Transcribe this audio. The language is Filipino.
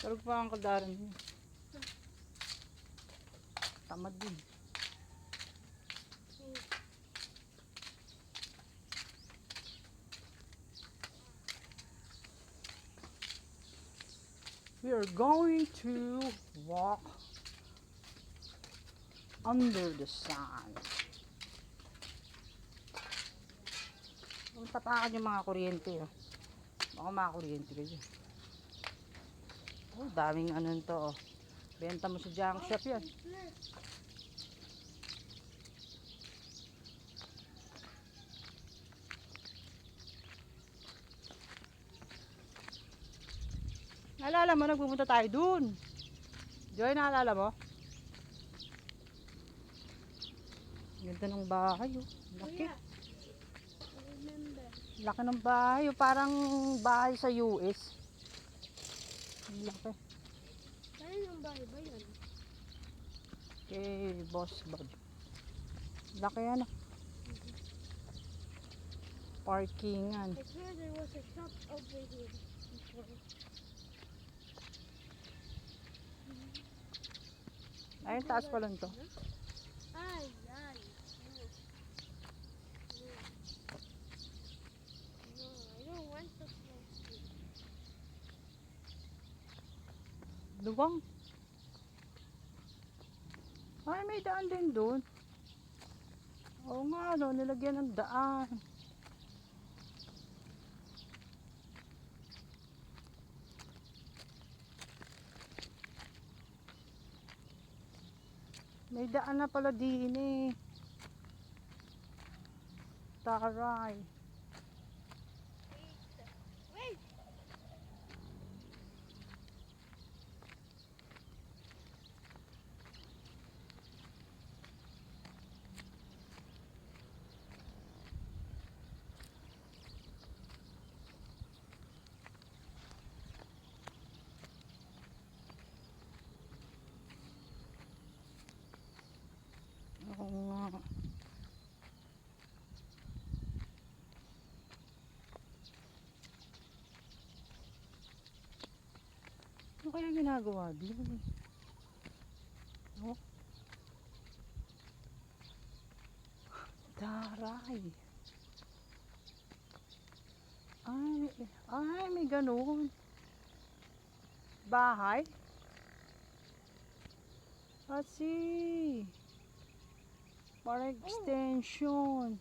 Tarog pa ang kaldaran niya. Tamad din. We are going to walk under the sun. Tapakan yung mga kuryente. Oh. Baka makakuryente kayo. Oh, daming ano nito. Oh. Benta mo sa junk shop yan. Naalala mo, nagpupunta tayo dun. Joy, naalala mo? Ganda ng bahay. Oh. Laki. Laki ng bahay. Oh. Parang bahay sa US. Laki. Saan yung bahay ba yun? Kay Boss Bob. Laki yan. Parkingan. I swear there was a shop over here before. Ayun, taas pa lang to. Ay, ay. No, I don't want to smoke it. Luwang. Ay, may daan din doon. Oo nga, no, nilagyan ng daan. May daan na pala din eh. Taray. Wait! Oo nga. Ano kaya ginagawa din? Oh. Taray. Ay, may ganun. Bahay? Kasi, parang extension.